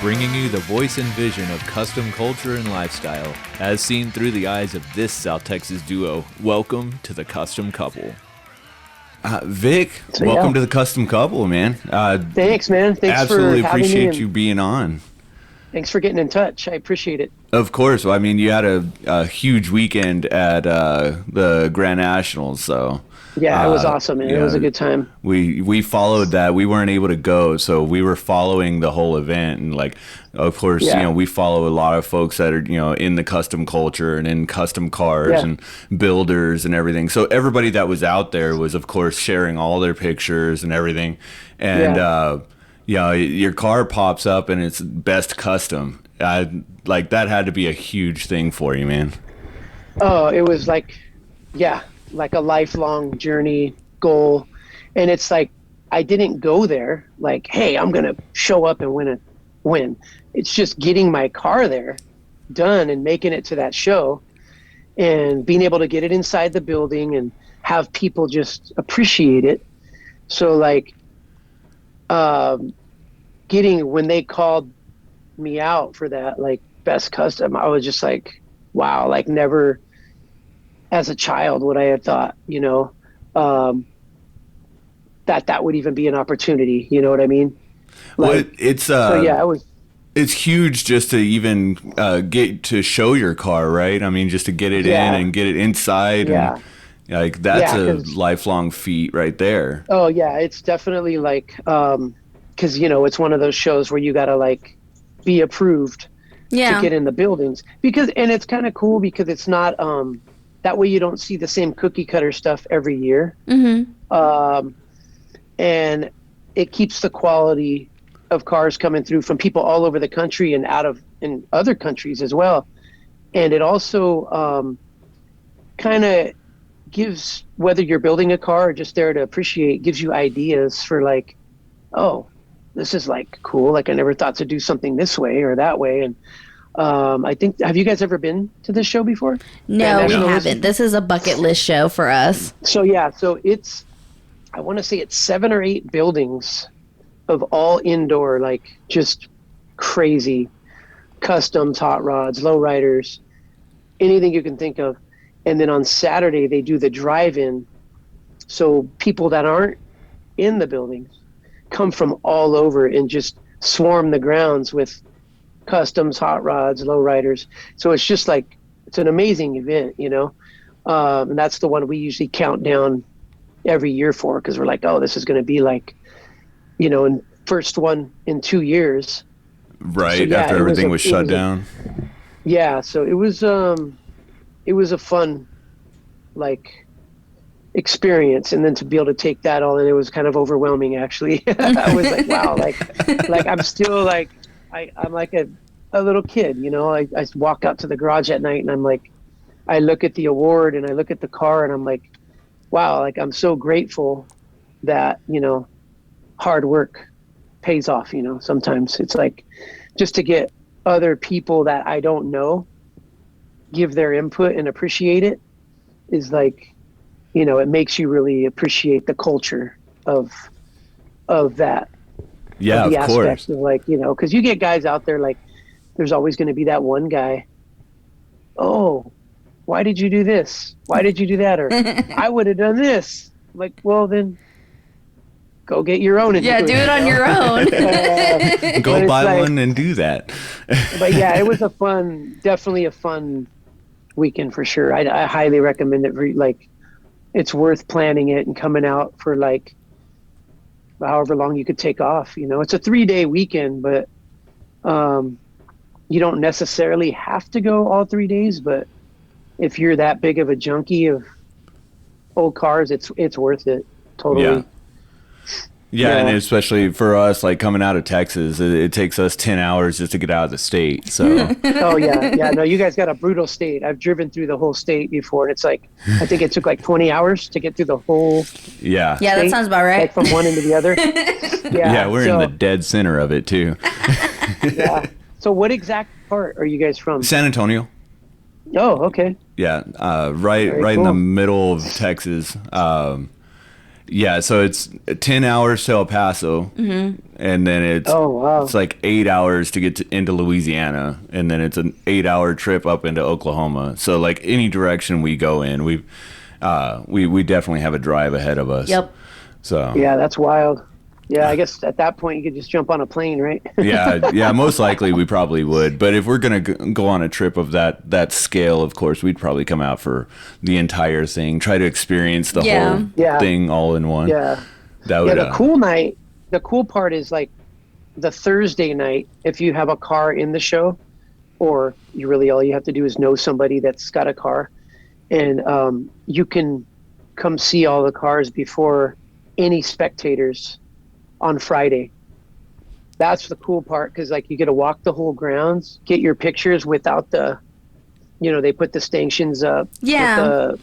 Bringing you the voice and vision of custom culture and lifestyle, as seen through the eyes of this South Texas duo. Welcome to the Custom Couple. Vic, welcome to the Custom Couple, man. Thanks, man. Thanks absolutely for having appreciate me you being on. Thanks for getting in touch. I appreciate it. Of course. Well, I mean, you had a huge weekend at the Grand Nationals, so... Yeah, it was awesome, man. It was a good time. We followed that. We weren't able to go, so we were following the whole event. And, like, of course, you know, we follow a lot of folks that are, you know, in the custom culture and in custom cars and builders and everything. So everybody that was out there was, of course, sharing all their pictures and everything. And, your car pops up and it's best custom. Like, that had to be a huge thing for you, man. Oh, it was like a lifelong journey goal. And it's like, I didn't go there like, hey, I'm going to show up and win. It's just getting my car there done and making it to that show and being able to get it inside the building and have people just appreciate it. So like, when they called me out for that, like best custom, I was just like, wow, like never as a child would I have thought, you know, that would even be an opportunity. You know what I mean? Like, well, it's huge just to even get to show your car, right? I mean, just to get it in and get it inside. Yeah. And, like, that's a lifelong feat right there. Oh yeah. It's definitely like, cause you know, it's one of those shows where you gotta like be approved to get in the buildings and it's kind of cool because it's not, that way you don't see the same cookie cutter stuff every year. Mm-hmm. And it keeps the quality of cars coming through from people all over the country and in other countries as well. And it also kind of gives, whether you're building a car or just there to appreciate, gives you ideas for like, oh, this is like cool. Like I never thought to do something this way or that way. And I think, have you guys ever been to this show before? No, we haven't. This is a bucket list show for us. So it's, I want to say it's 7 or 8 buildings of all indoor, like just crazy customs, hot rods, lowriders, anything you can think of. And then on Saturday they do the drive-in. So people that aren't in the buildings come from all over and just swarm the grounds with customs, hot rods, lowriders. So it's just like, it's an amazing event, you know? And that's the one we usually count down every year for, because we're like, oh, this is going to be like, you know, and first one in 2 years. Right. So, after everything was shut down. So it was a fun, like, experience. And then to be able to take that all in, it was kind of overwhelming, actually. I was like, wow, like I'm still like, I'm like a little kid, you know. I walk out to the garage at night and I'm like, I look at the award and I look at the car and I'm like, wow, like I'm so grateful that, you know, hard work pays off, you know. Sometimes it's like just to get other people that I don't know give their input and appreciate it is like, you know, it makes you really appreciate the culture of that. Yeah, of course. Of like, you know, because you get guys out there, like, there's always going to be that one guy. Oh, why did you do this? Why did you do that? Or I would have done this. Like, well, then go get your own. And do it on your own. Go buy one and do that. But yeah, it was definitely a fun weekend for sure. I highly recommend it. Like, it's worth planning it and coming out for like however long you could take off. You know, it's a 3-day weekend, but you don't necessarily have to go all 3 days. But if you're that big of a junkie of old cars, it's worth it. Totally. Yeah, and especially for us, like coming out of Texas, it takes us 10 hours just to get out of the state. So. Oh yeah. No, you guys got a brutal state. I've driven through the whole state before, and it's like I think it took like 20 hours to get through the whole. Yeah. Yeah, that sounds about right. Like from one end to the other. Yeah, we're in the dead center of it too. Yeah. So, what exact part are you guys from? San Antonio. Oh, okay. Yeah, right in the middle of Texas. Yeah, so it's 10 hours to El Paso, and then it's like 8 hours to get into Louisiana, and then it's an 8-hour trip up into Oklahoma. So like any direction we go in, we definitely have a drive ahead of us. Yep. So yeah, that's wild. Yeah, I guess at that point you could just jump on a plane, right? yeah, most likely we probably would. But if we're gonna go on a trip of that scale, of course, we'd probably come out for the entire thing, try to experience the whole thing all in one. Yeah, that would. The cool part is like the Thursday night. If you have a car in the show, or you really all you have to do is know somebody that's got a car, and you can come see all the cars before any spectators on Friday. That's the cool part, because like you get to walk the whole grounds, get your pictures without the, they put the stanchions up. Yeah.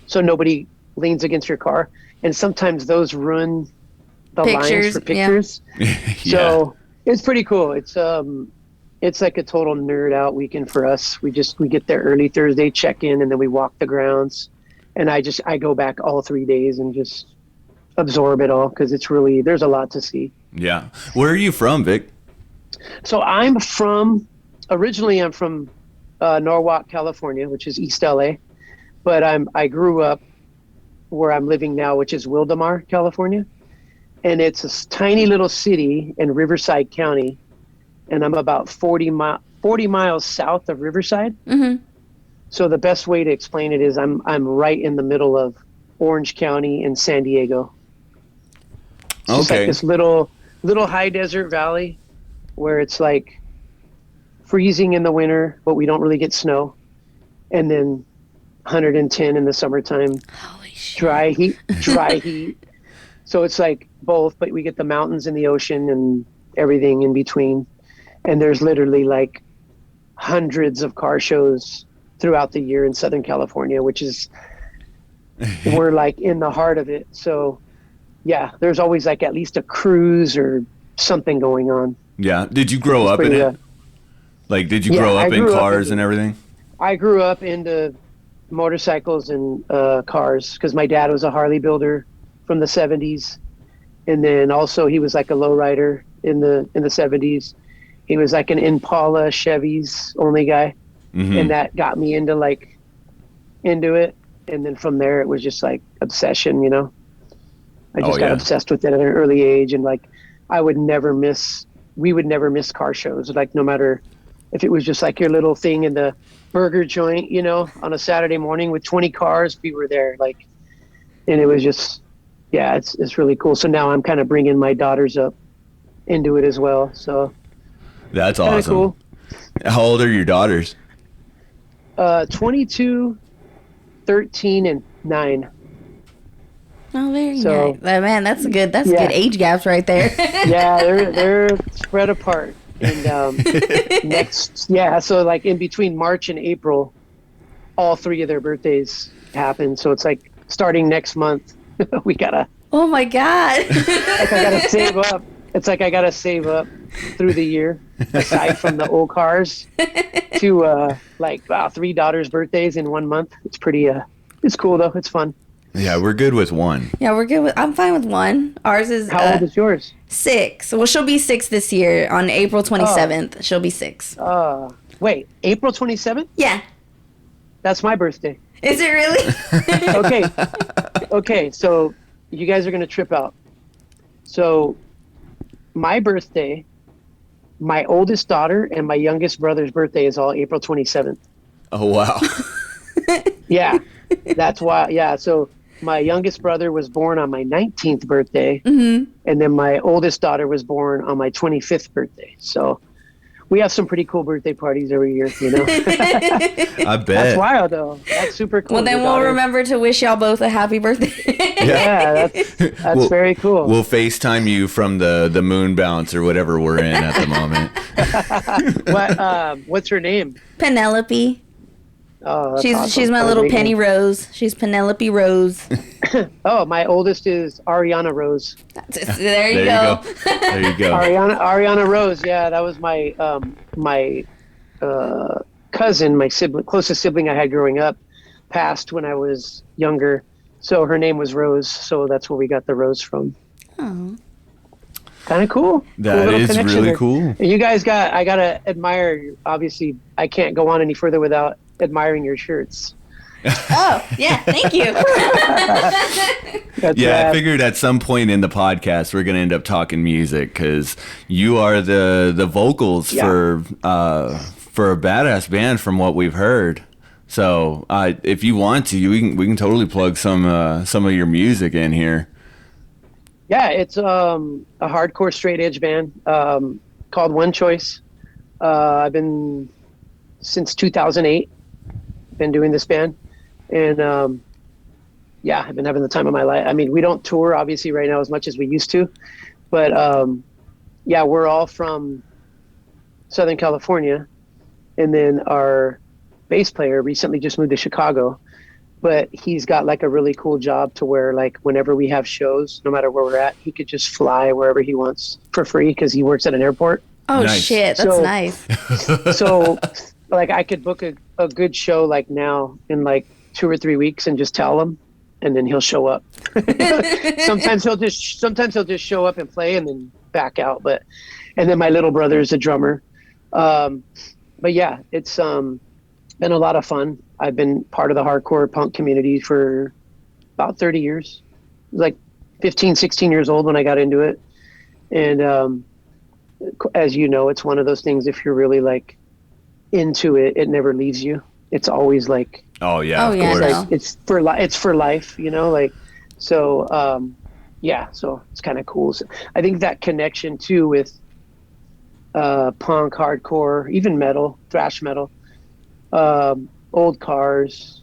So nobody leans against your car, and sometimes those ruin the lines for pictures. Yeah. So it's pretty cool. It's like a total nerd out weekend for us. We get there early Thursday, check in, and then we walk the grounds, and I go back all 3 days and just absorb it all, because there's a lot to see. Yeah. Where are you from, Vic? So originally I'm from Norwalk, California, which is East LA, but I grew up where I'm living now, which is Wildemar, California, and it's a tiny little city in Riverside County, and I'm about 40 miles south of Riverside. Mm-hmm. So the best way to explain it is I'm right in the middle of Orange County and San Diego. It's just like this little high desert valley where it's like freezing in the winter, but we don't really get snow, and then 110 in the summertime. Holy shit. Dry heat. So it's like both, but we get the mountains and the ocean and everything in between. And there's literally like hundreds of car shows throughout the year in Southern California, which is we're like in the heart of it. So yeah, there's always like at least a cruise or something going on. Yeah. Did you grow up in it? Like, did you grow up in cars and everything? I grew up into motorcycles and cars, because my dad was a Harley builder from the 70s. And then also he was like a lowrider in the 70s. He was like an Impala Chevys only guy. Mm-hmm. And that got me into it. And then from there, it was just like obsession, I just got obsessed with it at an early age. And like, we would never miss car shows. Like, no matter if it was just like your little thing in the burger joint, on a Saturday morning with 20 cars, we were there. Like, and it was just, it's really cool. So now I'm kind of bringing my daughters up into it as well. So that's awesome. Cool. How old are your daughters? 22, 13, and 9. Oh, very nice. Man, that's good good age gaps right there. Yeah, they're spread apart. And so like in between March and April, all 3 of their birthdays happen. So it's like starting next month, we gotta. Oh my God! Like I gotta save up. It's like I gotta save up through the year, aside from the old cars, to 3 daughters' birthdays in 1 month. It's pretty. It's cool though. It's fun. Yeah, we're good with 1. Yeah, I'm fine with 1. Ours is. How old is yours? 6. Well, she'll be 6 this year on April 27th. She'll be 6. Wait, April 27th? Yeah. That's my birthday. Is it really? Okay. So you guys are gonna trip out. So my birthday, my oldest daughter, and my youngest brother's birthday is all April 27th. Oh wow. Yeah, that's why. Yeah, so my youngest brother was born on my 19th birthday, and then my oldest daughter was born on my 25th birthday. So we have some pretty cool birthday parties every year, you know. I bet. That's wild, though. That's super cool. Well, then we'll remember to wish y'all both a happy birthday. Yeah, that's very cool. We'll FaceTime you from the moon bounce or whatever we're in at the moment. What's her name? Penelope. Oh, she's my little Penny Rose. She's Penelope Rose. Oh, my oldest is Ariana Rose. There you go. There you go. Ariana Rose. Yeah, that was my cousin, my closest sibling I had growing up, passed when I was younger. So her name was Rose. So that's where we got the Rose from. Oh. Kind of cool. That is really cool. And you guys I gotta admire. Obviously, I can't go on any further without admiring your shirts. Oh, yeah, thank you. I figured at some point in the podcast we're going to end up talking music because you are the vocals for a badass band from what we've heard. So if you want to, we can totally plug some of your music in here. Yeah, it's a hardcore straight edge band called One Choice. I've been since 2008. Been doing this band, and I've been having the time of my life. I mean, we don't tour obviously right now as much as we used to, but we're all from Southern California, and then our bass player recently just moved to Chicago, but he's got like a really cool job to where like whenever we have shows, no matter where we're at, he could just fly wherever he wants for free because he works at an airport. Oh, nice. Shit, that's nice. So like I could book a good show like now in like 2 or 3 weeks and just tell him, and then he'll show up. sometimes he'll just show up and play and then back out. And then my little brother is a drummer. But yeah, it's been a lot of fun. I've been part of the hardcore punk community for about 30 years. I was like 15, 16 years old when I got into it. And as you know, it's one of those things, if you're really like into it, it never leaves you. It's always like, of course. Like, it's for life, you know, like, so, so it's kind of cool. So I think that connection too with punk, hardcore, even metal, thrash metal, old cars,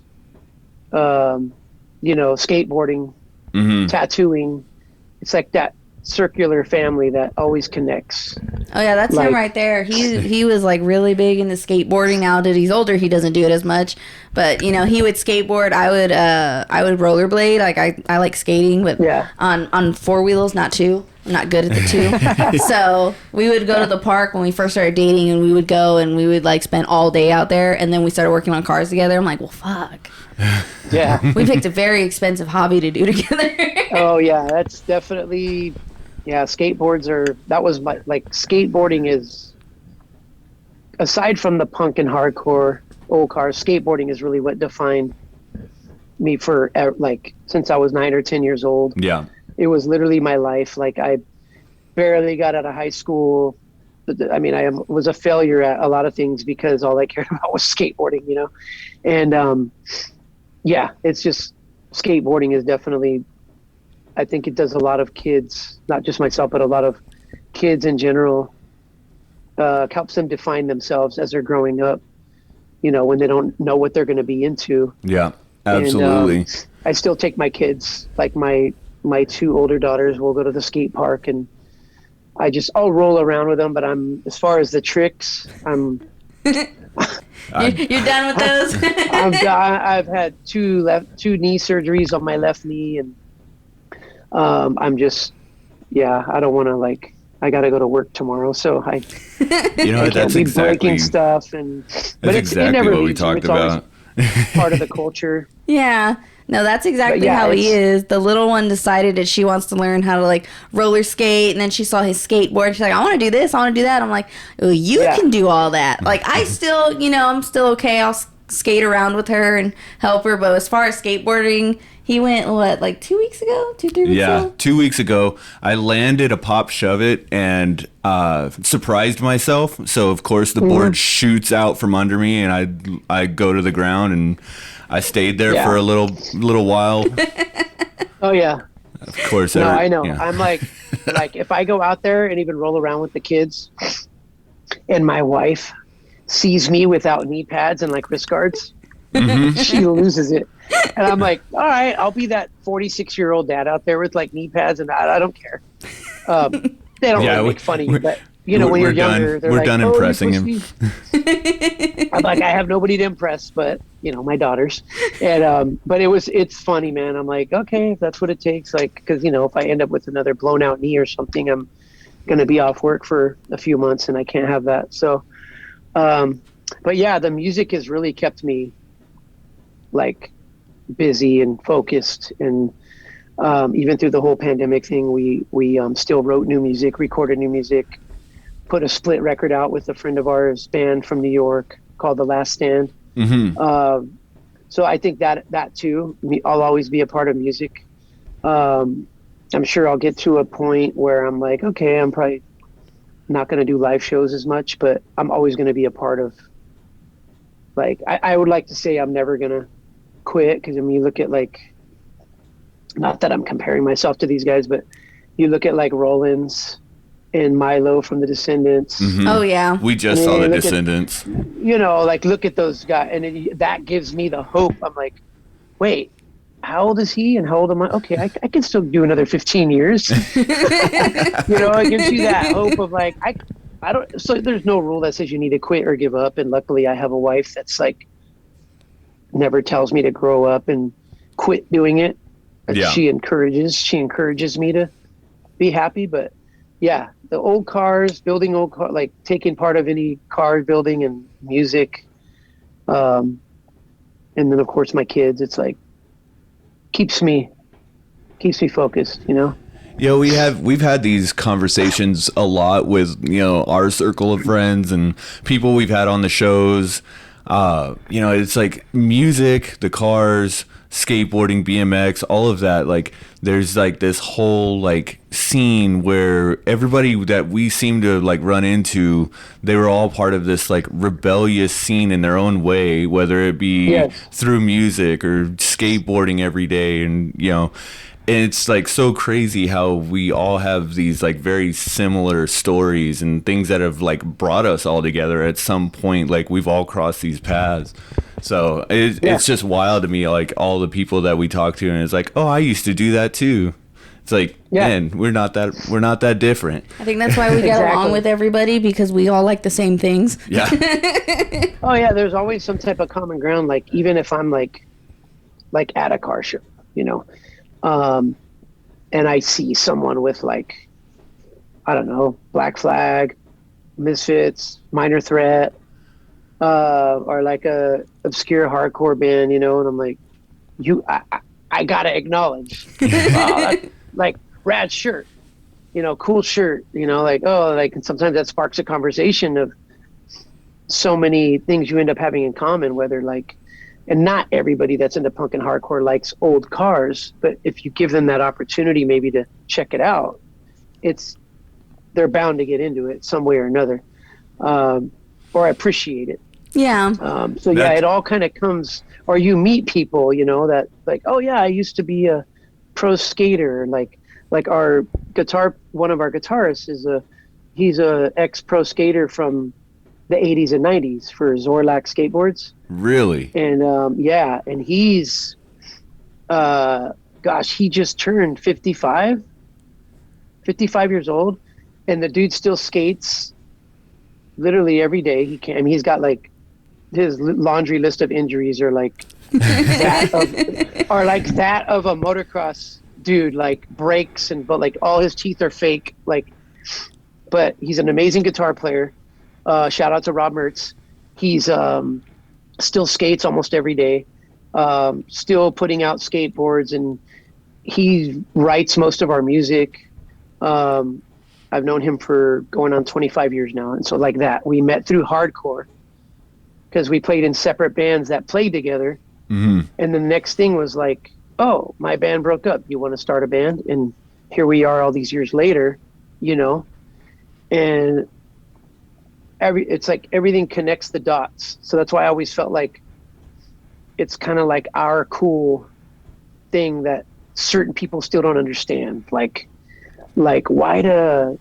skateboarding, tattooing. It's like that circular family that always connects. Oh yeah, that's him right there. He was like really big into skateboarding. Now that he's older, he doesn't do it as much. But he would skateboard. I would rollerblade. Like I like skating, but on 4 wheels, not 2. I'm not good at the 2. So we would go to the park when we first started dating, and we would go and we would like spend all day out there. And then we started working on cars together. I'm like, well, fuck. Yeah. We picked a very expensive hobby to do together. Oh yeah, that's definitely. Yeah, skateboarding is, aside from the punk and hardcore old cars, skateboarding is really what defined me for like since I was 9 or 10 years old. Yeah. It was literally my life. Like I barely got out of high school. I mean, I was a failure at a lot of things because all I cared about was skateboarding, you know? And it's just, skateboarding is definitely, I think it does a lot of kids, not just myself, but a lot of kids in general, helps them define themselves as they're growing up, you know, when they don't know what they're going to be into. Yeah, absolutely. And, I still take my kids, like my 2 older daughters will go to the skate park, and I'll roll around with them, but as far as the tricks, you're done with those? I've had 2 knee surgeries on my left knee, and I'm just, I don't want to I got to go to work tomorrow. So I that's be exactly breaking stuff. But it never what we leaves you. talked It's about. Part of the culture. Yeah. No, that's exactly how he is. The little one decided that she wants to learn how to roller skate, and then she saw his skateboard. She's like, I want to do this, I want to do that. I'm like, well, you can do all that. I still, I'm still okay. I'll skate around with her and help her. But as far as skateboarding, he went, 2 weeks ago? 2, 3 weeks ago? Yeah, 2 weeks ago. I landed a pop shove it and surprised myself. So, of course, the board shoots out from under me, and I go to the ground, and I stayed there for a little while. Oh, yeah. Of course. I know. Yeah. I'm like if I go out there and even roll around with the kids, and my wife sees me without knee pads and like wrist guards, she loses it. And I'm like, all right, I'll be that 46-year-old dad out there with like knee pads, and I don't care. They don't really make fun of you, but you know, when you're younger, they're we're like, done impressing him. I'm like, I have nobody to impress, but you know, my daughters. And but it's funny, man. I'm like, okay, if that's what it takes, like, because you know, if I end up with another blown out knee or something, I'm gonna be off work for a few months, and I can't have that. So, but yeah, the music has really kept me like busy and focused, and even through the whole pandemic thing, we still wrote new music, recorded new music, put a split record out with a friend of ours band from New York called The Last Stand. So I think that too, I'll always be a part of music. I'm sure I'll get to a point where I'm like, okay, I'm probably not going to do live shows as much, but I'm always going to be a part of, like, I would like to say I'm never going to quit, because I mean, you look at like, not that I'm comparing myself to these guys, but you look at like Rollins and Milo from the Descendants. Oh yeah, we just saw the Descendants. You know, like, look at those guys, and that gives me the hope. I'm like, wait, how old is he and how old am I? Okay, I can still do another 15 years. You know, it gives you that hope of like, I don't, so there's no rule that says you need to quit or give up. And luckily I have a wife that's like, never tells me to grow up and quit doing it. Yeah. She encourages me to be happy. But yeah, the old cars, building old car, like taking part of any car building and music. And then of course my kids, it's like, keeps me focused, you know? Yeah, we've had these conversations a lot with, you know, our circle of friends and people we've had on the shows. You know, it's like music, the cars, skateboarding, BMX, all of that. Like, there's like this whole like scene where everybody that we seem to like run into, they were all part of this like rebellious scene in their own way, whether it be through music or skateboarding every day. And, you know, and it's like so crazy how we all have these like very similar stories and things that have like brought us all together at some point. Like, we've all crossed these paths. So it's just wild to me, like all the people that we talk to, and it's like, oh, I used to do that too. It's like, man, we're not that different. I think that's why we get along with everybody, because we all like the same things. Yeah. Oh yeah, there's always some type of common ground. Like, even if I'm like at a car show, you know, and I see someone with like, I don't know, Black Flag, Misfits, Minor Threat, or like a obscure hardcore band, you know, and I'm like, I gotta acknowledge, like, rad shirt, you know, cool shirt, you know, like, oh, like, and sometimes that sparks a conversation of so many things you end up having in common, whether like, and not everybody that's into punk and hardcore likes old cars, but if you give them that opportunity maybe to check it out, they're bound to get into it some way or another, or appreciate it. Yeah. So yeah, it all kind of comes, or you meet people, you know, that like, oh yeah, I used to be a pro skater. Like our one of our guitarists he's a ex-pro skater from the 80s and 90s for Zorlak skateboards. Really? And and he's, he just turned 55 years old, and the dude still skates literally every day. He's got like, his laundry list of injuries are like that of a motocross dude, like breaks but like all his teeth are fake, like, but he's an amazing guitar player. Shout out to Rob Mertz. He's still skates almost every day, still putting out skateboards, and he writes most of our music. I've known him for going on 25 years now, and so like that, we met through hardcore because we played in separate bands that played together. And then the next thing was like, oh, my band broke up, you want to start a band? And here we are all these years later, you know, and it's like everything connects the dots. So that's why I always felt like it's kind of like our cool thing that certain people still don't understand. Like why there's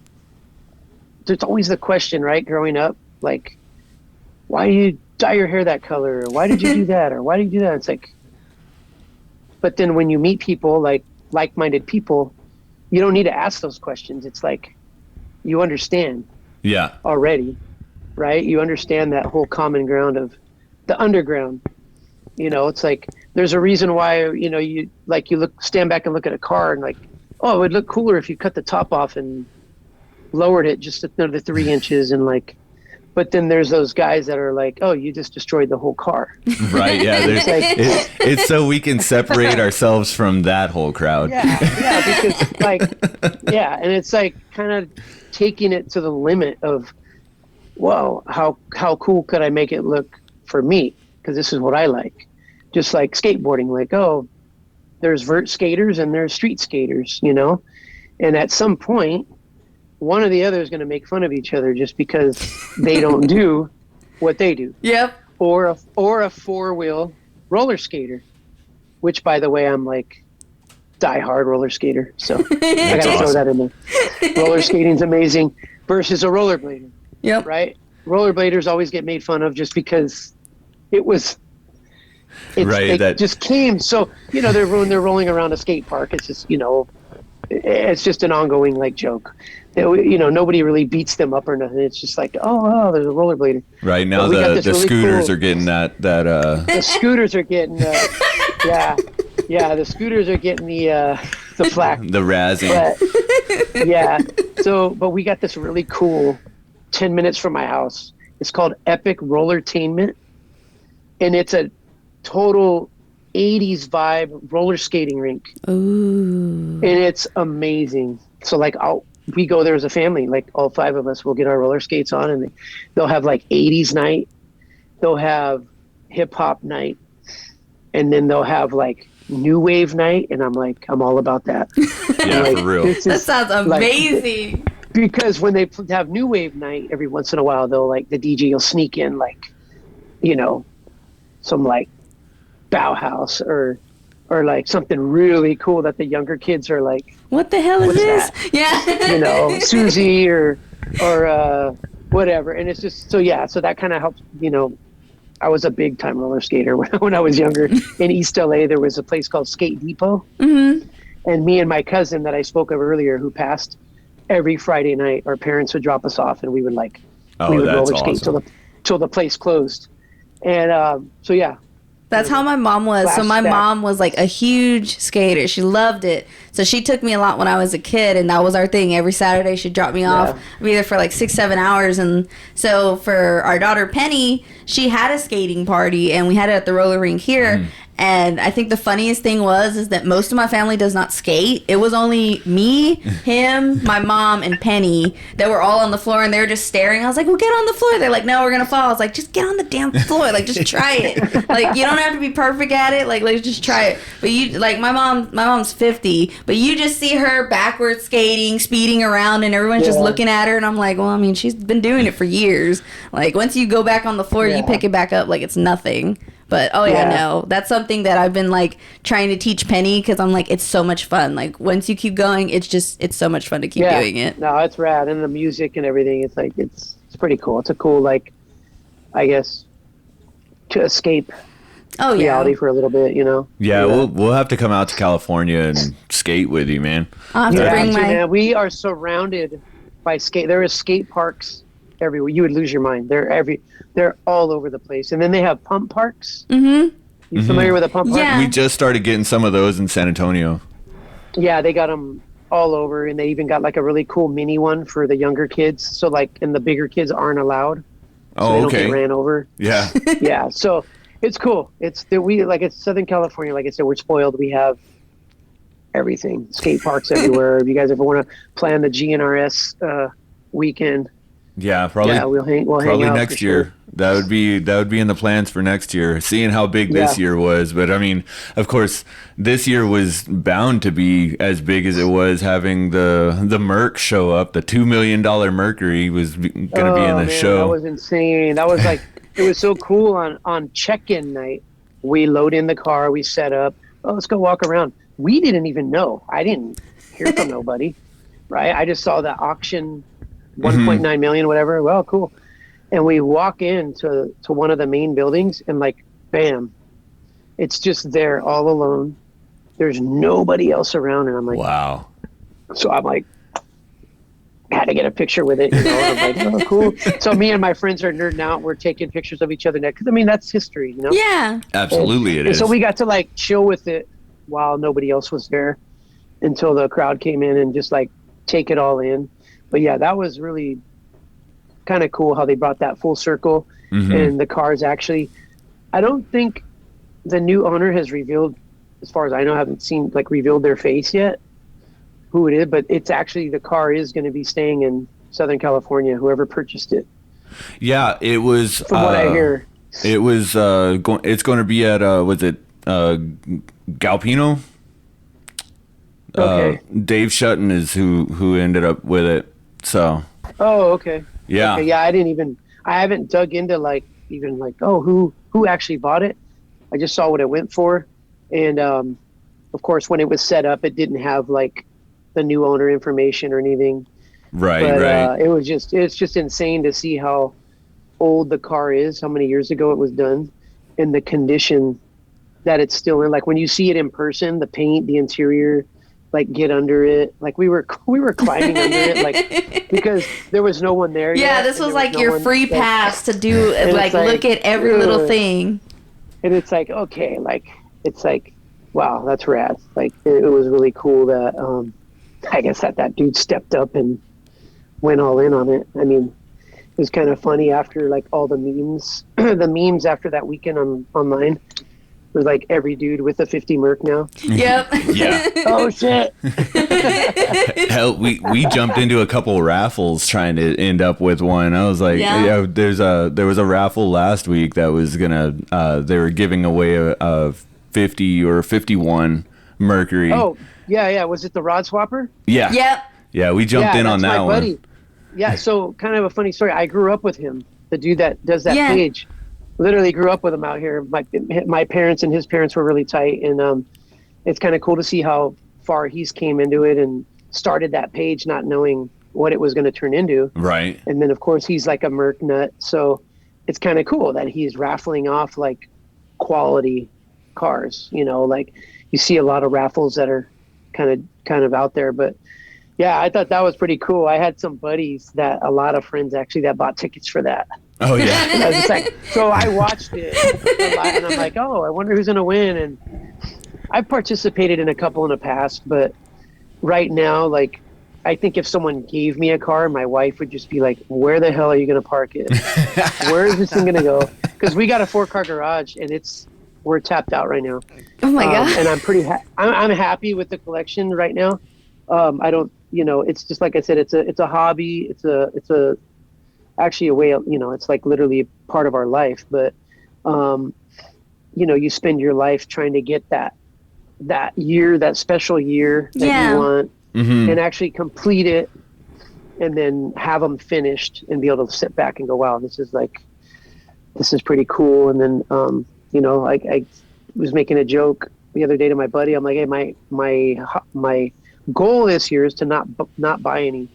always the question, right? Growing up, like, why do you dye your hair that color? Or why did you do that? Or why did you do that? It's like, but then when you meet people, like like-minded people, you don't need to ask those questions. It's like, you understand already, right? You understand that whole common ground of the underground. You know, it's like, there's a reason why, you know, you stand back and look at a car and like, oh, it would look cooler if you cut the top off and lowered it just another 3 inches and like, but then there's those guys that are like, oh, you just destroyed the whole car. Right, yeah. It's so we can separate ourselves from that whole crowd. Yeah, because like, yeah, and it's like kind of taking it to the limit of, well, how cool could I make it look for me? Because this is what I like. Just like skateboarding, like, oh, there's vert skaters and there's street skaters, you know? And at some point, one or the other is going to make fun of each other just because they don't do what they do. Yep. Or a four-wheel roller skater, which, by the way, I'm like die-hard roller skater. So I got to throw that in there. Roller skating's amazing versus a rollerblader. Yep. Right? Rollerbladers always get made fun of just because it just came. So, you know, they're rolling around a skate park. It's just, you know, it's just an ongoing like joke. You know, nobody really beats them up or nothing. It's just like, oh, there's a rollerblader. Right now, the really scooters are getting that. The scooters are getting, the scooters are getting the flack, the razzing. But we got this really cool 10 minutes from my house. It's called Epic Rollertainment, and it's a total 80s vibe roller skating rink. Ooh. And it's amazing. So like we go there as a family, like all 5 of us will get our roller skates on, and they'll have like 80s night, they'll have hip hop night, and then they'll have like new wave night, and I'm all about that. Yeah, like, for real. That sounds amazing. Like, because when they have new wave night, every once in a while, they'll like the DJ will sneak in like, you know, some like Bauhaus or like something really cool that the younger kids are like, what the hell is this? That? Yeah. You know, Susie or whatever. And it's just, so that kind of helps, you know. I was a big time roller skater when I was younger. In East LA, there was a place called Skate Depot. Mm-hmm. And me and my cousin that I spoke of earlier, who passed, every Friday night, our parents would drop us off and we would roller skate till the place closed. And that's how my mom was. So my mom was like a huge skater. She loved it. So she took me a lot when I was a kid, and that was our thing. Every Saturday she'd drop me off. I'd be there for like 6-7 hours. And so for our daughter Penny, she had a skating party, and we had it at the roller rink here. Mm. And I think the funniest thing is that most of my family does not skate. It was only me, him, my mom, and Penny that were all on the floor, and they were just staring. I was like, well, get on the floor. They're like, no, we're going to fall. I was like, just get on the damn floor. Like, just try it. Like, you don't have to be perfect at it. Like, let's just try it. But you, like, my mom's 50, but you just see her backwards skating, speeding around, and everyone's just looking at her. And I'm like, well, I mean, she's been doing it for years. Like, once you go back on the floor, you pick it back up like it's nothing. But, no, that's something that I've been, like, trying to teach Penny, because I'm like, it's so much fun. Like, once you keep going, it's so much fun to keep doing it. No, it's rad. And the music and everything, it's, like, it's pretty cool. It's a cool, like, I guess, to escape reality for a little bit, you know? Yeah, we'll have to come out to California and skate with you, man. I'll have to bring man, we are surrounded by skate. There is skate parks everywhere. You would lose your mind. They're all over the place. And then they have pump parks. Mm-hmm. You familiar with a pump park? Yeah. We just started getting some of those in San Antonio. Yeah, they got them all over, and they even got like a really cool mini one for the younger kids. So like, and the bigger kids aren't allowed. So they don't get ran over. Yeah. Yeah. So it's cool. It's Southern California. Like I said, we're spoiled. We have everything. Skate parks everywhere. If you guys ever want to plan the GNRS weekend. Yeah, probably. Yeah, we'll hang out next year. Sure. That would be in the plans for next year. Seeing how big this year was, but I mean, of course, this year was bound to be as big as it was. Having the Merc show up, the $2 million Mercury was going to be in the show. That was insane. That was like it was so cool on check-in night. We load in the car, we set up. Oh, let's go walk around. We didn't even know. I didn't hear from nobody, right? I just saw the auction. 1.9 million, whatever. Well, cool. And we walk into one of the main buildings, and like, bam, it's just there all alone. There's nobody else around, and I'm like, wow. So I'm like, had to get a picture with it, you know. And I'm like, oh, cool. So me and my friends are nerding out. We're taking pictures of each other next, because I mean, that's history, you know. Yeah, absolutely, it is. So we got to like chill with it while nobody else was there, until the crowd came in and just like take it all in. But yeah, that was really kind of cool how they brought that full circle. And the cars actually, I don't think the new owner has revealed, as far as I know, haven't seen like revealed their face yet, who it is, but it's actually, the car is going to be staying in Southern California, whoever purchased it. Yeah, it was, from what I hear, it was it's going to be at was it Galpino? Okay. Dave Shutton is who ended up with it. So. Oh, okay. Yeah. Okay, yeah, I haven't dug into like even like, oh, who actually bought it. I just saw what it went for, and of course when it was set up, it didn't have like the new owner information or anything. Right, but, right. It's just insane to see how old the car is, how many years ago it was done, and the condition that it's still in. Like when you see it in person, the paint, the interior, like get under it. Like we were climbing under it, like because there was no one there. Yeah, yet, this was like no your free pass to do like look at every little thing. And it's like, okay, like it's like, wow, that's rad. Like it was really cool that I guess that dude stepped up and went all in on it. I mean, it was kind of funny after like all the memes, the memes after that weekend online. It was like every dude with a 50 Merc now. Yep. Yeah. Oh shit. Hell, we jumped into a couple raffles trying to end up with one. I was like, yeah, there was a raffle last week that was gonna they were giving away a 50 or 51 Mercury. Oh yeah. Was it the Rod Swapper? Yeah. Yep. Yeah, we jumped in on that one. Buddy. Yeah, so kind of a funny story. I grew up with him, the dude that does that page. Literally grew up with him out here. My parents and his parents were really tight, and it's kind of cool to see how far he's came into it and started that page not knowing what it was going to turn into. Right. And then of course he's like a Merc nut, so it's kind of cool that he's raffling off like quality cars. You know, like you see a lot of raffles that are kind of out there, but yeah, I thought that was pretty cool. I had some buddies a lot of friends actually that bought tickets for that. Oh yeah. So I watched it a lot, and I'm like, oh, I wonder who's gonna win. And I've participated in a couple in the past, but right now, like, I think if someone gave me a car, my wife would just be like, where the hell are you gonna park it? Where is this thing gonna go? Because we got a 4-car garage, and we're tapped out right now. Oh my god. And I'm I'm happy with the collection right now. I don't, it's just like I said, it's a hobby. It's a actually a way, it's like literally part of our life. But, you spend your life trying to get that year, that special year that you want, and actually complete it, and then have them finished and be able to sit back and go, wow, this is pretty cool. And then, I was making a joke the other day to my buddy. I'm like, hey, my goal this year is to not buy any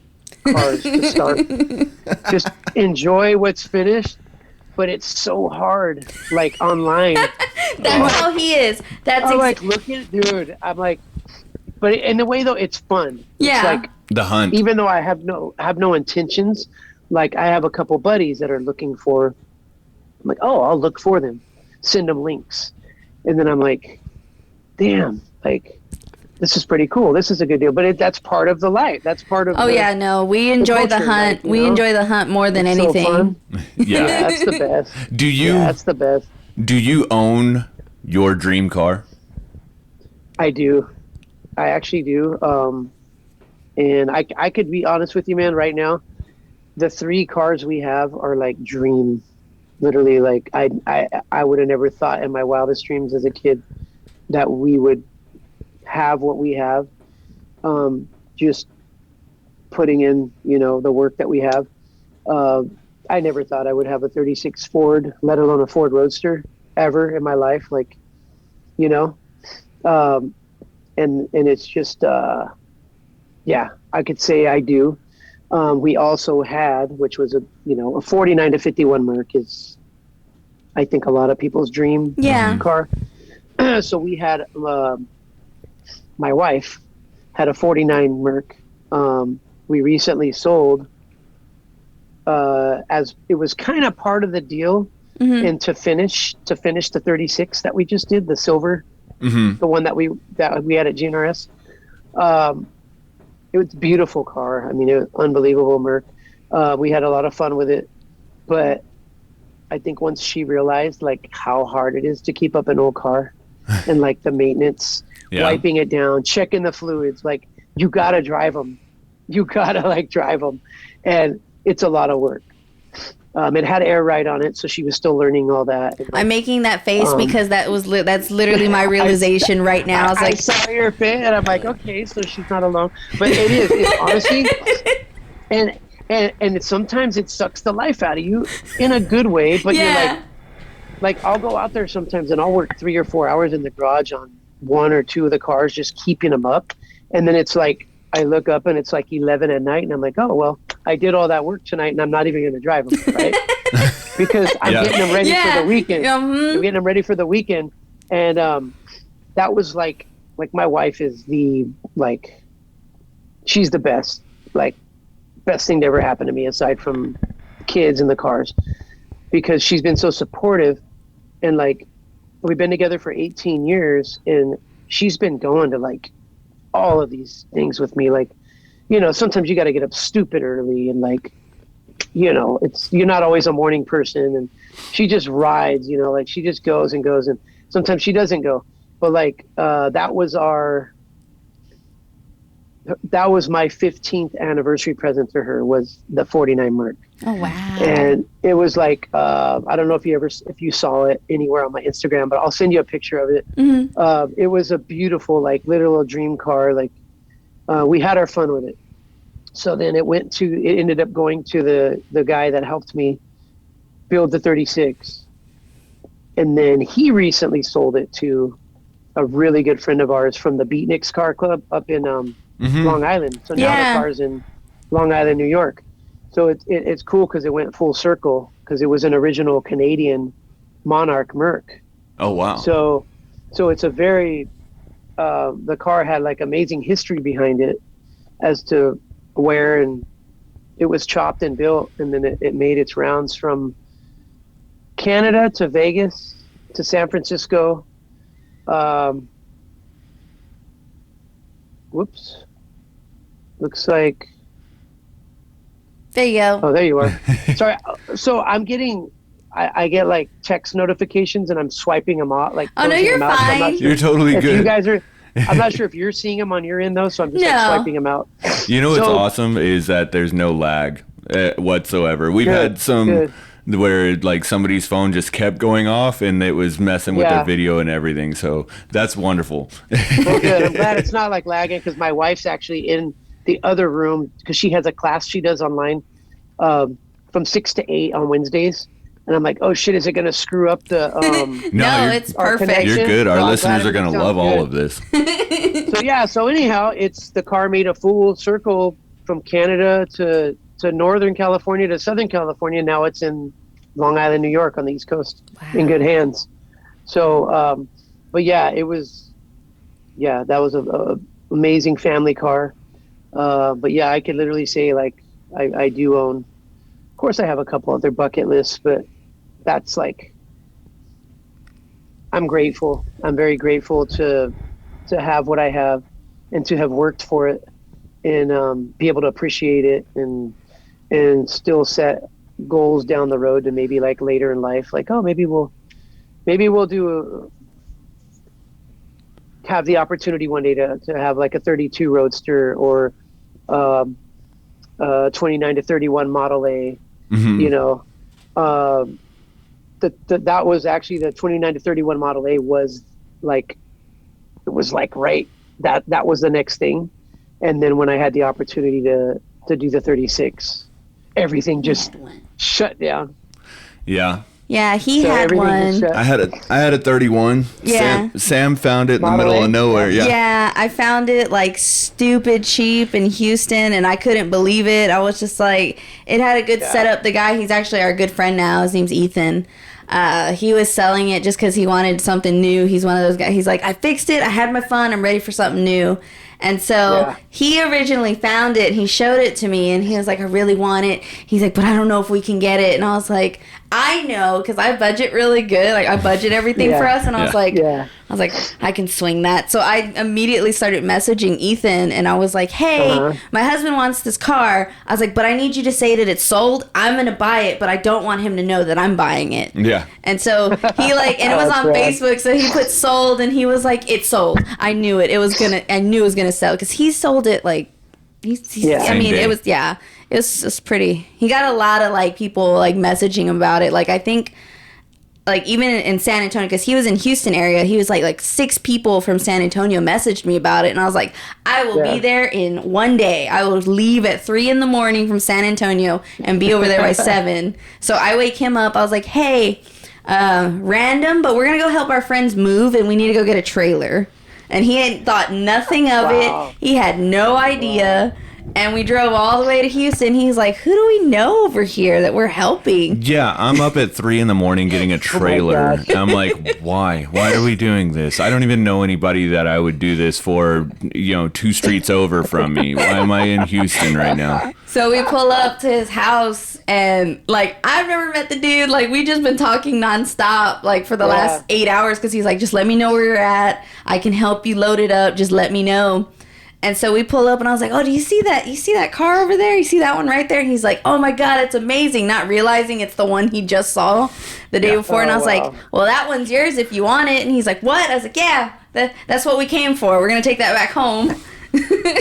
cars to start. Just enjoy what's finished, but it's so hard, like online. That's how he is. I'm like, looking, dude. I'm like, but in a way though, it's fun. Yeah. It's like the hunt. Even though I have no intentions, like I have a couple buddies that are looking for. I'm like, oh, I'll look for them, send them links, and then I'm like, damn, like. This is pretty cool. This is a good deal, but that's part of the life. That's part of. Yeah, no, we enjoy the hunt. We enjoy the hunt more than anything. So fun. Yeah, that's the best. That's the best. Do you own your dream car? I do. I actually do. And I could be honest with you, man. Right now, the 3 cars we have are like dream. Literally, like I would have never thought in my wildest dreams as a kid that we would have what we have, just putting in, the work that we have. I never thought I would have a 36 Ford, let alone a Ford Roadster ever in my life. Like, and it's just, yeah, I could say I do. We also had, which was a 49 to 51 Merc is, I think, a lot of people's dream car. So we had, my wife had a 49 Merc. We recently sold, as it was kind of part of the deal, and to finish the 36 that we just did, the silver, the one that we had at GNRS. It was a beautiful car. I mean, it was unbelievable Merc. We had a lot of fun with it, but I think once she realized like how hard it is to keep up an old car and like the maintenance, wiping it down, checking the fluids, like you gotta drive them. You gotta like drive them, and it's a lot of work. It had air ride on it, so she was still learning all that. And, I'm making that face because that's literally my realization right now. I was like, I saw your face, and I'm like, okay, so she's not alone. But it's honestly, and sometimes it sucks the life out of you in a good way. But you're like I'll go out there sometimes, and I'll work 3 or 4 hours in the garage on 1 or 2 of the cars, just keeping them up, and then it's like I look up and it's like 11 at night, and I'm like, oh well, I did all that work tonight, and I'm not even going to drive them, right? Because I'm getting them ready for the weekend. I'm getting them ready for the weekend, and that was like my wife is she's the best, best thing to ever happen to me aside from kids and the cars, because she's been so supportive, and like we've been together for 18 years, and she's been going to like all of these things with me, like, sometimes you got to get up stupid early, and like, you're not always a morning person, and she just rides, like she just goes, and sometimes she doesn't go, but like that was my 15th anniversary present to her, was the 49 Merc. Oh wow. And it was like I don't know if you saw it anywhere on my Instagram, but I'll send you a picture of it. It was a beautiful, like literal dream car. Like we had our fun with it. So then it ended up going to the guy that helped me build the 36, and then he recently sold it to a really good friend of ours from the Beatniks Car Club up in Long Island. So now the car's in Long Island, New York. So it's cool because it went full circle, because it was an original Canadian Monarch Merc. Oh wow! So it's a very the car had like amazing history behind it as to where and it was chopped and built, and then it made its rounds from Canada to Vegas to San Francisco. Whoops. Looks like. There you go. Oh, there you are. Sorry. So I'm getting, I get like text notifications, and I'm swiping them out. Like, oh no, you're fine. You're totally good. You guys are. I'm not sure if you're seeing them on your end though, so I'm just like swiping them out. What's awesome is that there's no lag whatsoever. We've had some where like somebody's phone just kept going off, and it was messing with their video and everything. So that's wonderful. Well, good. I'm glad it's not like lagging, because my wife's actually in the other room, because she has a class she does online from 6 to 8 on Wednesdays. And I'm like, oh shit, is it going to screw up the no, it's perfect. You're good. Our listeners are going to love all of this. So anyhow, it's the car made a full circle from Canada to Northern California to Southern California. Now it's in Long Island, New York on the East Coast. Wow. In good hands. So but it was that was a amazing family car. But I could literally say like I do own. Of course, I have a couple other bucket lists, but that's like I'm grateful. I'm very grateful to have what I have, and to have worked for it, and be able to appreciate it, and still set goals down the road to maybe like later in life, like maybe we'll have the opportunity one day to have like a 32 Roadster or 29 to 31 Model A. That was actually the 29 to 31 Model A was like, it was like, right. That was the next thing. And then when I had the opportunity to do the 36, everything just shut down. Yeah. Yeah, he had one. I had a 31. Yeah. Sam found it in the middle of nowhere. Yeah. Yeah, I found it like stupid cheap in Houston, and I couldn't believe it. I was just like, it had a good setup. The guy, he's actually our good friend now. His name's Ethan. He was selling it just because he wanted something new. He's one of those guys. He's like, I fixed it. I had my fun. I'm ready for something new. And so he originally found it. He showed it to me, and he was like, I really want it. He's like, but I don't know if we can get it. And I was like, I know, because I budget really good. Like, I budget everything for us. And I was like, I can swing that. So I immediately started messaging Ethan, and I was like, hey, my husband wants this car. I was like, but I need you to say that it's sold. I'm going to buy it, but I don't want him to know that I'm buying it. Yeah. And so he like, and it was on Facebook, so he put sold, and he was like, it's sold. I knew it. I knew it was going to sell, because he sold it like, I mean, it was, it was just pretty. He got a lot of like people like messaging about it. Like, I think like even in San Antonio, because he was in Houston area, he was like 6 people from San Antonio messaged me about it, and I was like, I will be there in one day. I will leave at 3 a.m. from San Antonio and be over there by 7. So I wake him up. I was like, hey, random, but we're gonna go help our friends move, and we need to go get a trailer. And he had thought nothing of it. He had no idea. And we drove all the way to Houston. He's like, who do we know over here that we're helping? Yeah, I'm up at 3 a.m. getting a trailer. I'm like, why? Why are we doing this? I don't even know anybody that I would do this for, 2 streets over from me. Why am I in Houston right now? So we pull up to his house, and like, I've never met the dude. Like, we just been talking nonstop, like, for the last 8 hours, because he's like, just let me know where you're at. I can help you load it up. Just let me know. And so we pull up, and I was like, oh, do you see that? You see that car over there? You see that one right there? And he's like, oh, my God, it's amazing. Not realizing it's the one he just saw the day before. And I was like, well, that one's yours if you want it. And he's like, what? I was like, yeah, that's what we came for. We're going to take that back home.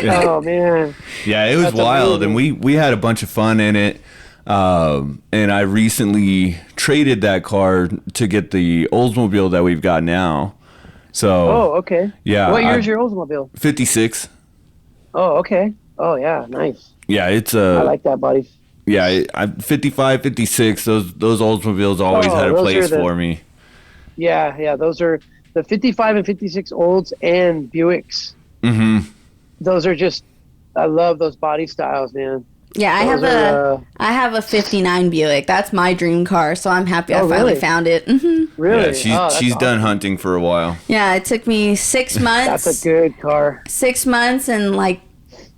Oh, man. Yeah, it was that's wild. Amazing. And we had a bunch of fun in it. And I recently traded that car to get the Oldsmobile that we've got now. So. Oh, okay. Yeah. What year is your Oldsmobile? 56. Oh, okay. Oh, yeah, nice. Yeah, it's I like that body. Yeah, 55, 56. Those Oldsmobiles always had a place for me. Yeah, those are the 55 and 56 Olds and Buicks. Mm-hmm. Those are just, I love those body styles, man. Yeah, I have a 59 Buick. That's my dream car, so I'm happy I finally found it. Mm-hmm. Really? Yeah, she's done hunting for a while. Yeah, it took me 6 months. That's a good car. 6 months and like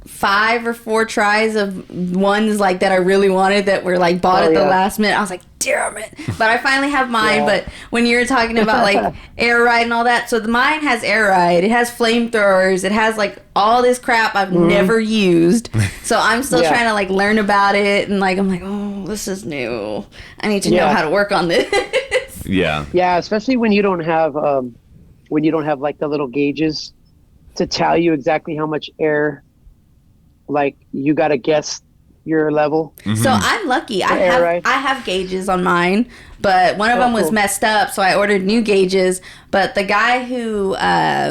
5 or 4 tries of ones like that I really wanted that were like bought at the last minute. I was like, damn it. But I finally have mine. But when you were talking about like air ride and all that, so mine has air ride. It has flamethrowers. It has like all this crap I've never used. So I'm still trying to like learn about it. And like, I'm like, oh, this is new. I need to know how to work on this. Yeah. Yeah, especially when you don't have like the little gauges to tell you exactly how much air. Like, you got to guess your level. Mm-hmm. So I'm lucky. I have gauges on mine, but one of them was messed up, so I ordered new gauges. But the guy who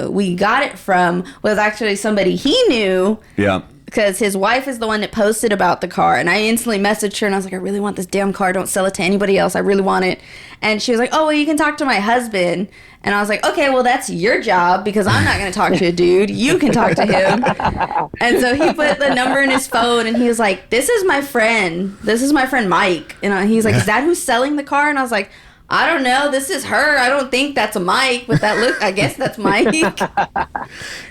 we got it from was actually somebody he knew. Yeah. Because his wife is the one that posted about the car. And I instantly messaged her, and I was like, I really want this damn car. Don't sell it to anybody else. I really want it. And she was like, oh, well, you can talk to my husband. And I was like, okay, well, that's your job, because I'm not going to talk to a dude. You can talk to him. And so he put the number in his phone, and he was like, this is my friend. This is my friend Mike. And he's like, is that who's selling the car? And I was like, I don't know. This is her. I don't think that's a Mike, but I guess that's Mike.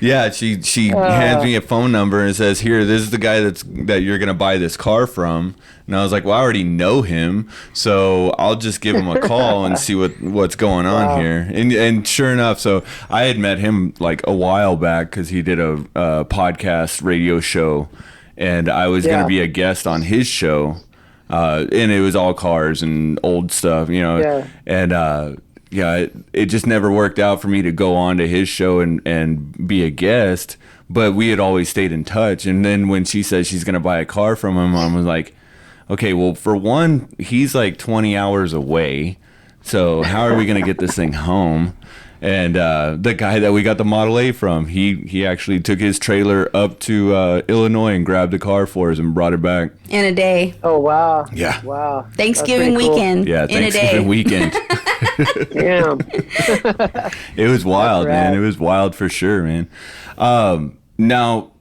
Yeah, she hands me a phone number and says, here, this is the guy that you're going to buy this car from. And I was like, well, I already know him, so I'll just give him a call and see what's going on here. And sure enough, so I had met him like a while back because he did a podcast radio show, and I was going to be a guest on his show. And it was all cars and old stuff, and it just never worked out for me to go on to his show and be a guest, but we had always stayed in touch. And then when she said she's going to buy a car from him, I was like, okay, well, for one, he's like 20 hours away, so how are we going to get this thing home? And the guy that we got the Model A from, he actually took his trailer up to Illinois and grabbed the car for us and brought it back in a day. Oh wow! Yeah. Wow. Thanksgiving weekend. Yeah, Thanksgiving weekend. Damn. It was wild, man. It was wild for sure, man. Now,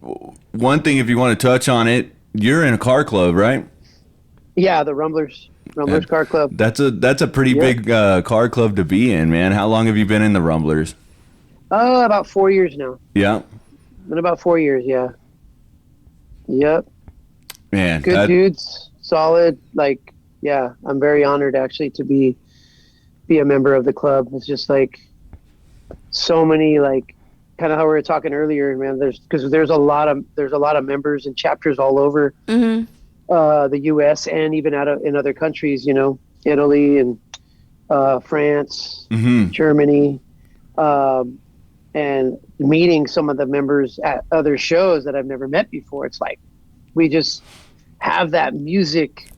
one thing, if you want to touch on it, you're in a car club, right? Yeah, the Rumblers Car Club. That's a pretty big car club to be in, man. How long have you been in the Rumblers? About 4 years now. Yeah. Been about 4 years, yeah. Yep. Man, good dudes, solid. Like, yeah, I'm very honored actually to be a member of the club. It's just like so many, like, kind of how we were talking earlier, man. There's a lot of members and chapters all over the U.S. and even in other countries. You know, Italy and France, Germany, and meeting some of the members at other shows that I've never met before. It's like we just have that music,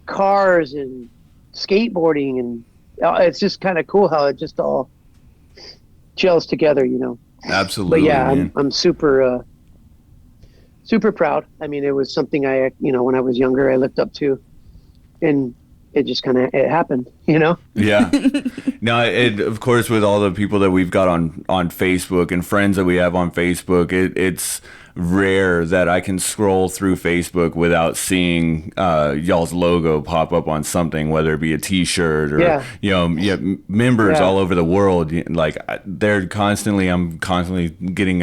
cars, and skateboarding, and it's just kind of cool how it just all gels together, you know. Absolutely. But yeah, I'm super proud. I mean, it was something when I was younger, I looked up to, and it just kind of happened, you know? Yeah. Now, of course, with all the people that we've got on Facebook and friends that we have on Facebook, it's rare that I can scroll through Facebook without seeing y'all's logo pop up on something, whether it be a T-shirt or members all over the world. Like I'm constantly getting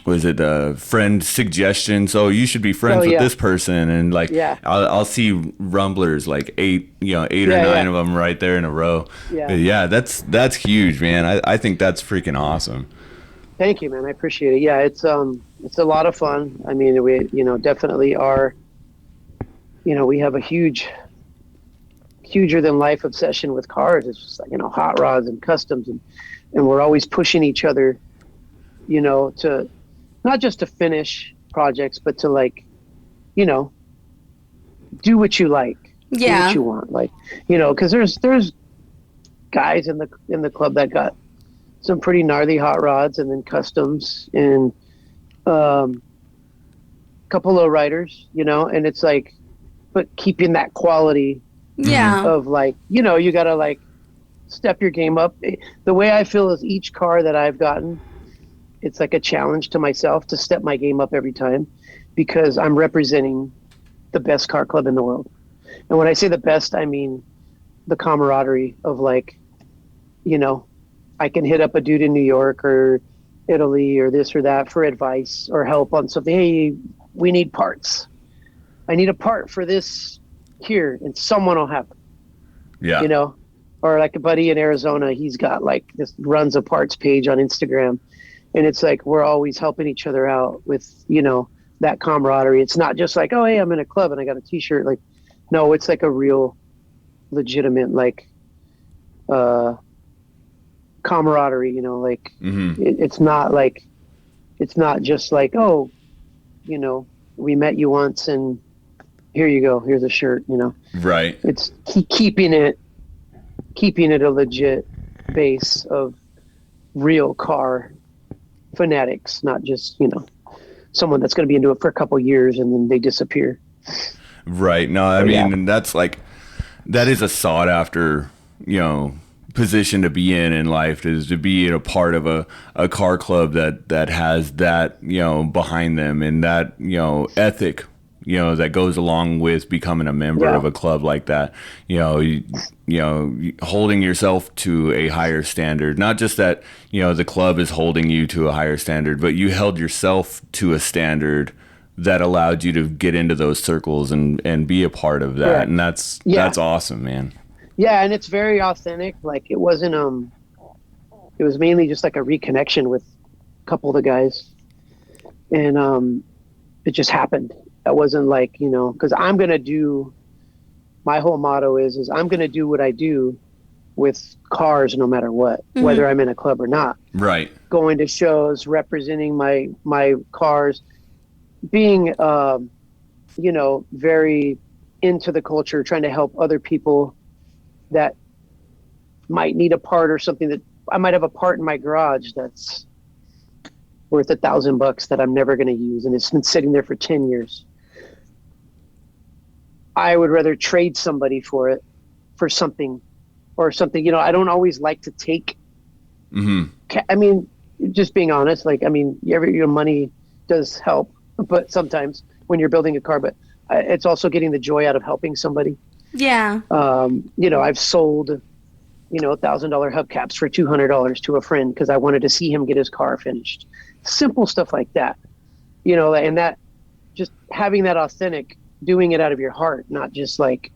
was it friend suggestions? Oh, you should be friends with this person, and like I'll see Rumblers like eight or nine of them right there in a row. Yeah, that's huge, man. I think that's freaking awesome. Thank you, man. I appreciate it. Yeah, it's a lot of fun. I mean, we definitely are. We have a huger than life obsession with cars. It's just like hot rods and customs, and we're always pushing each other, to not just to finish projects, but to like, do what you like, do what you want, like, because there's guys in the club that got some pretty gnarly hot rods and then customs and couple of riders, and it's like, but keeping that quality of like, you gotta like step your game up. The way I feel is each car that I've gotten, it's like a challenge to myself to step my game up every time, because I'm representing the best car club in the world. And when I say the best, I mean the camaraderie of like, I can hit up a dude in New York or Italy or this or that for advice or help on something. Hey, we need parts. I need a part for this here, and someone will have it. Yeah. Or like a buddy in Arizona, he's got like this, runs a parts page on Instagram, and it's like we're always helping each other out with, that camaraderie. It's not just like, oh, hey, I'm in a club and I got a T-shirt. Like, no, it's like a real legitimate like camaraderie, like it's not just like, oh, we met you once and here you go, here's a shirt, right. It's keeping it a legit base of real car fanatics, not just someone that's going to be into it for a couple years and then they disappear. Right. No, I mean, and that's like, that is a sought after position to be in life, is to be a part of a car club that has that behind them, and that ethic that goes along with becoming a member of a club like that. Holding yourself to a higher standard, not just that the club is holding you to a higher standard, but you held yourself to a standard that allowed you to get into those circles and be a part of that. And that's awesome, man. Yeah, and it's very authentic. Like it wasn't it was mainly just like a reconnection with a couple of the guys, and it just happened. That wasn't like, because I'm gonna do, my whole motto is I'm gonna do what I do with cars no matter what, whether I'm in a club or not. Right. Going to shows, representing my cars, being very into the culture, trying to help other people that might need a part or something that I might have a part in my garage that's worth $1,000 that I'm never going to use, and it's been sitting there for 10 years. I would rather trade somebody for it, for something, or something. You know, I don't always like to take. I mean, just being honest, like, I mean, your money does help, but sometimes when you're building a car, but it's also getting the joy out of helping somebody. Yeah. You know, I've sold, you know, $1,000 hubcaps for $200 to a friend because I wanted to see him get his car finished. Simple stuff like that, you know, and that just having that authentic, doing it out of your heart, not just like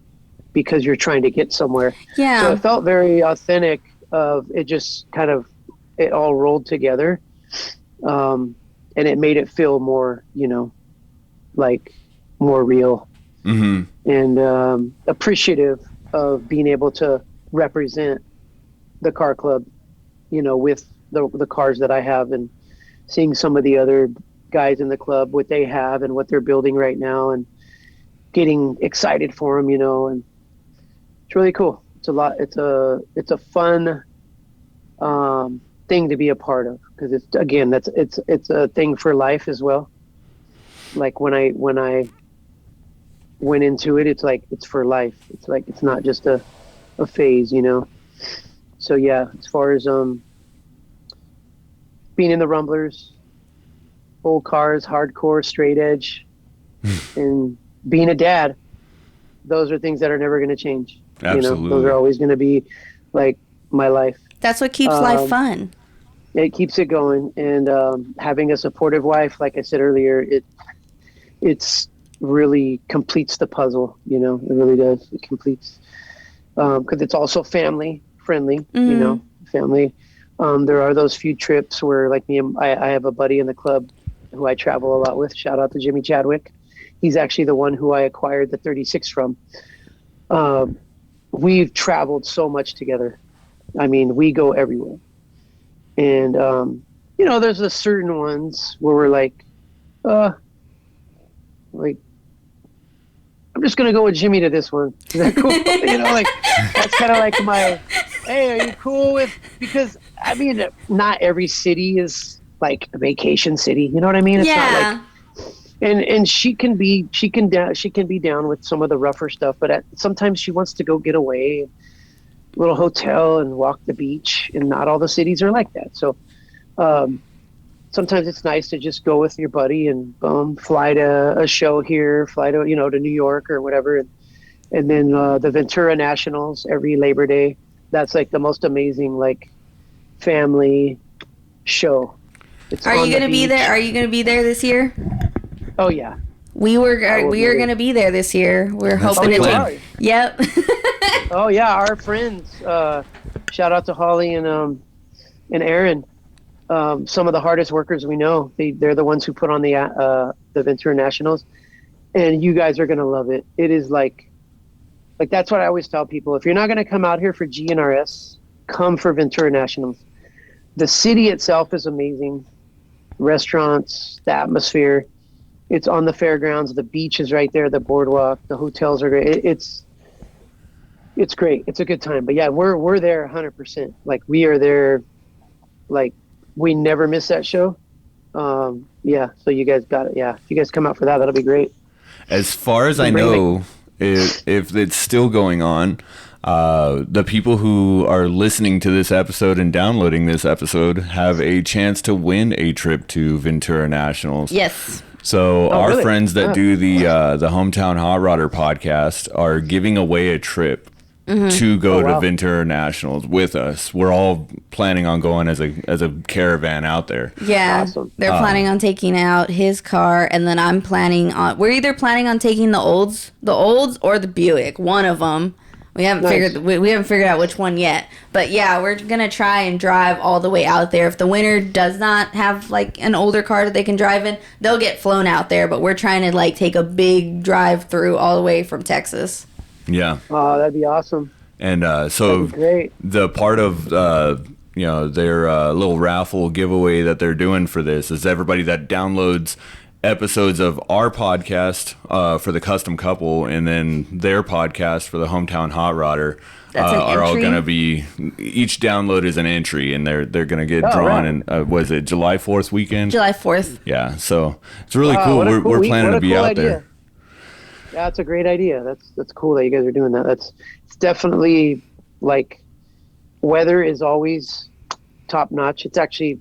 because you're trying to get somewhere. Yeah. So it felt very authentic. Of it, just kind of it all rolled together, and it made it feel more, you know, like more real, and appreciative of being able to represent the car club, you know, with the cars that I have, and seeing some of the other guys in the club, what they have and what they're building right now, and getting excited for them, you know, and it's really cool. It's a lot. It's a fun thing to be a part of, because it's, again, it's a thing for life as well. Like when I went into it, it's like it's for life. It's like it's not just a phase, you know. So yeah, as far as being in the Rumblers, old cars, hardcore, straight edge, and being a dad, those are things that are never going to change. Absolutely. You know, those are always going to be like my life. That's what keeps life fun. It keeps it going, and having a supportive wife, like I said earlier, it's really completes the puzzle. You know, it really does. It completes, because it's also family friendly. You know, family. There are those few trips where, like me, I have a buddy in the club who I travel a lot with. Shout out to Jimmy Chadwick. He's actually the one who I acquired the 36 from. We've traveled so much together. I mean, we go everywhere. And, you know, there's a certain ones where we're like, I'm just going to go with Jimmy to this one. Is that cool? You know, like, that's kind of like my, hey, are you cool with, because, I mean, not every city is like a vacation city. You know what I mean? It's not like, and she can be down with some of the rougher stuff, but sometimes she wants to go get away, little hotel and walk the beach, and not all the cities are like that. So sometimes it's nice to just go with your buddy and fly to a show here, fly to, you know, to New York or whatever, and then the Ventura Nationals every Labor Day. That's like the most amazing like family show. Are you gonna be there? Are you gonna be there this year? Oh yeah. We are going to be there this year. We're hoping to. Yep. Oh yeah, our friends. Shout out to Holly and Aaron. Some of the hardest workers we know. They're the ones who put on the Ventura Nationals, and you guys are gonna love it. It is like that's what I always tell people. If you're not gonna come out here for GNRS, come for Ventura Nationals. The city itself is amazing. Restaurants, the atmosphere. It's on the fairgrounds. The beach is right there. The boardwalk. The hotels are great. It's great. It's a good time. But yeah, we're there 100%. Like we are there. Like we never miss that show. Yeah. So you guys got it. Yeah. If you guys come out for that, that'll be great. As far as I know, if it's still going on, the people who are listening to this episode and downloading this episode have a chance to win a trip to Ventura Nationals. Yes. So our friends that do the Hometown Hot Rodder podcast are giving away a trip to go to Ventura Nationals with us. We're all planning on going as a caravan out there. Yeah, awesome. They're planning on taking out his car, and then I'm planning on. We're either planning on taking the Olds or the Buick. One of them. We haven't figured out which one yet. But yeah, we're gonna try and drive all the way out there. If the winner does not have like an older car that they can drive in, they'll get flown out there. But we're trying to like take a big drive through all the way from Texas. Yeah. Oh, that'd be awesome. And so the part of their little raffle giveaway that they're doing for this is everybody that downloads episodes of our podcast for the Custom Couple, and then their podcast for the Hometown Hot Rodder are all going to be, each download is an entry, and they're going to get drawn. Right. And was it July 4th weekend? July 4th. Yeah, so it's really cool. We're planning to be out there. Yeah, that's a great idea. That's cool that you guys are doing that. It's definitely, like, weather is always top notch. It's actually,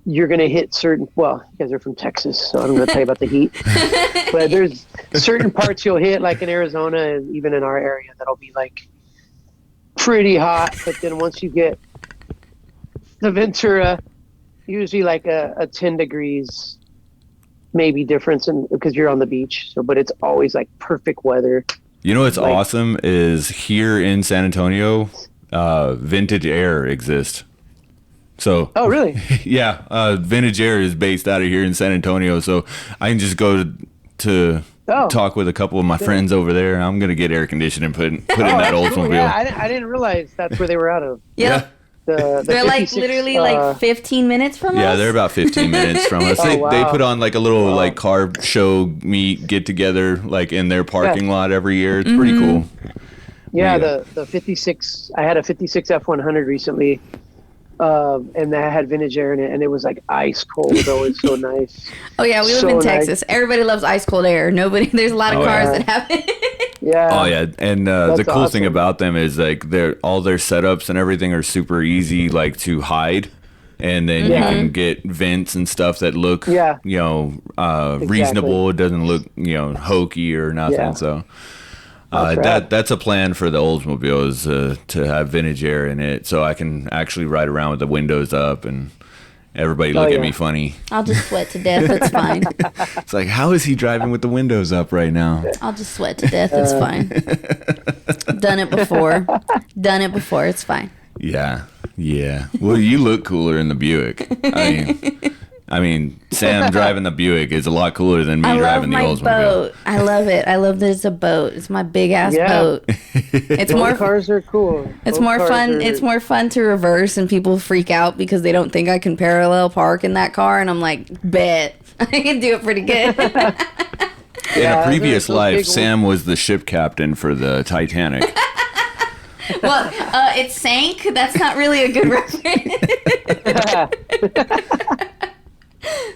you're going to hit certain, well, you guys are from Texas, so I'm going to tell you about the heat. But there's certain parts you'll hit, like in Arizona and even in our area, that'll be like pretty hot. But then once you get the Ventura, usually like a 10 degrees maybe difference because you're on the beach. So, but it's always like perfect weather. You know what's awesome is here in San Antonio, Vintage Air exists. So, oh really? Yeah, Vintage Air is based out of here in San Antonio, so I can just go to talk with a couple of my friends over there, and I'm gonna get air conditioning put in that Oldsmobile. Cool. Yeah, I didn't realize that's where they were out of. Yeah. They're like literally like 15 minutes from us. Yeah, they're about 15 minutes from us. They put on like a little like car show meet get together like in their parking lot every year. It's pretty cool. Yeah, the 56. I had a 56 F100 recently. And that had Vintage Air in it, and it was like ice cold. Though it's so nice. Oh yeah, we live in Texas. Everybody loves ice cold air. There's a lot of cars that have it. Yeah. Oh yeah, and the cool thing about them is like all their setups and everything are super easy, like to hide, and then you can get vents and stuff that look, reasonable. It doesn't look, hokey or nothing. Yeah. So. That's a plan for the Oldsmobile is to have Vintage Air in it, so I can actually ride around with the windows up and everybody look at me funny. I'll just sweat to death. It's fine. It's like, how is he driving with the windows up right now? I'll just sweat to death. It's fine. Done it before. It's fine. Yeah. Well, you look cooler in the Buick. I mean, Sam driving the Buick is a lot cooler than me driving the Oldsmobile. Boat. I love it. I love that it's a boat. It's my big ass boat. It's more cars are cool. It's more fun. It's more fun to reverse, and people freak out because they don't think I can parallel park in that car, and I'm like, bet I can do it pretty good. In a previous life, Sam was the ship captain for the Titanic. Well, it sank. That's not really a good reference.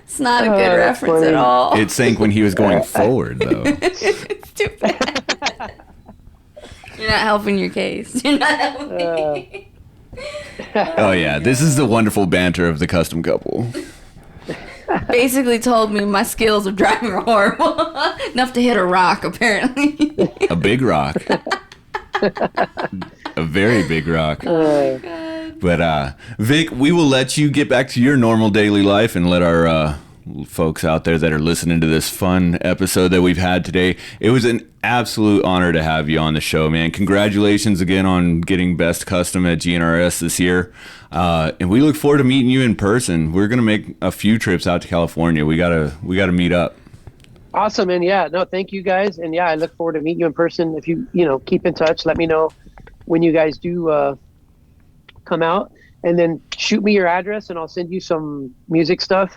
It's not a good reference at all. It sank when he was going forward, though. It's too bad. You're not helping your case. You're not helping me. Oh, yeah. This is the wonderful banter of the Custom Couple. Basically told me my skills of driving are horrible. Enough to hit a rock, apparently. A big rock. A very big rock. Oh, God. But, Vic, we will let you get back to your normal daily life and let our folks out there that are listening to this fun episode that we've had today. It was an absolute honor to have you on the show, man. Congratulations again on getting Best Custom at GNRS this year. And we look forward to meeting you in person. We're going to make a few trips out to California. We gotta meet up. Awesome, and thank you guys. And I look forward to meeting you in person. If you, keep in touch, let me know when you guys do come out, and then shoot me your address and I'll send you some music stuff.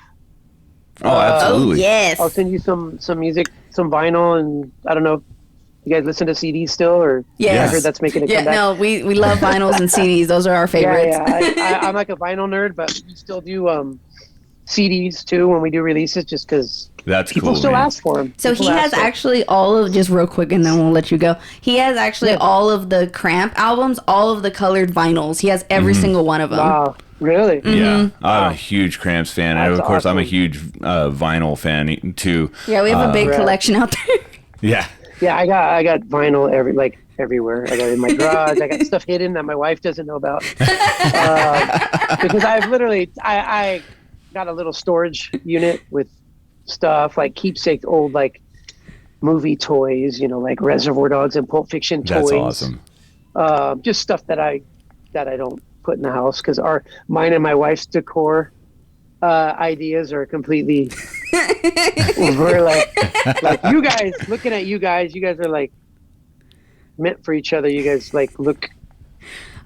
Oh, absolutely. Yes. I'll send you some music, some vinyl, and I don't know, you guys listen to CDs still, or yes. I heard that's making a comeback. No, we love vinyls and CDs. Those are our favorites. I'm like a vinyl nerd, but we still do CDs too when we do releases, just because people still ask for them. So he has actually all of, just real quick and then we'll let you go. He has actually all of the Cramp albums, all of the colored vinyls. He has every single one of them. Wow. Really? Mm-hmm. Yeah. I'm a huge Cramps fan. And of course, I'm a huge vinyl fan too. Yeah, we have a big collection out there. Yeah. Yeah, I got vinyl everywhere. I got it in my garage. I got stuff hidden that my wife doesn't know about. Because I've literally, I got a little storage unit with stuff like keepsake old like movie toys, like Reservoir Dogs and Pulp Fiction toys. That's awesome. Just stuff that I don't put in the house because mine and my wife's decor ideas are completely. We're like you guys. Looking at you guys are like meant for each other. You guys like look,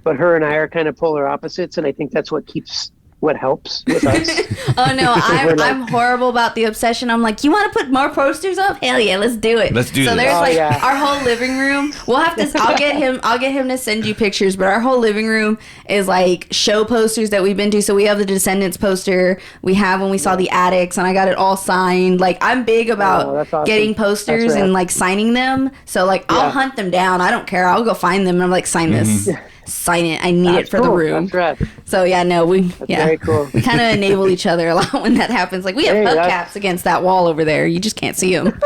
but her and I are kind of polar opposites, and I think that's what keeps what helps with us. Oh no, I'm horrible about the obsession. I'm like, you want to put more posters up? Hell yeah, let's do it. Let's do so this. there's our whole living room. We'll have to. I'll get him to send you pictures. But our whole living room is like show posters that we've been to. So we have the Descendants poster. We have when we saw the Addicts, and I got it all signed. Like I'm big about getting posters and like signing them. So like I'll hunt them down. I don't care. I'll go find them. And I'm like, sign this. Sign it. I need it for the room. That's right. So yeah, no, very cool. We kind of enable each other a lot when that happens. Like we have hubcaps against that wall over there. You just can't see them.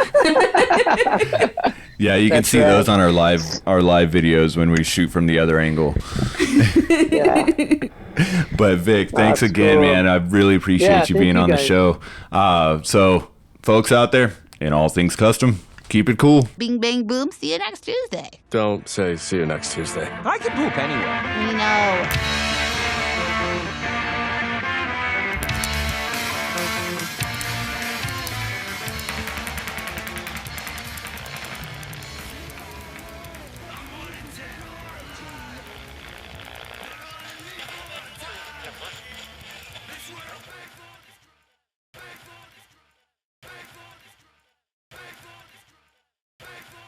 Yeah, you can see those on our live videos when we shoot from the other angle. Yeah. But Vic, thanks again, cool. Man. I really appreciate you being on the show. So folks out there, in all things custom, keep it cool. Bing, bang, boom. See you next Tuesday. Don't say see you next Tuesday. I can poop anywhere. We know.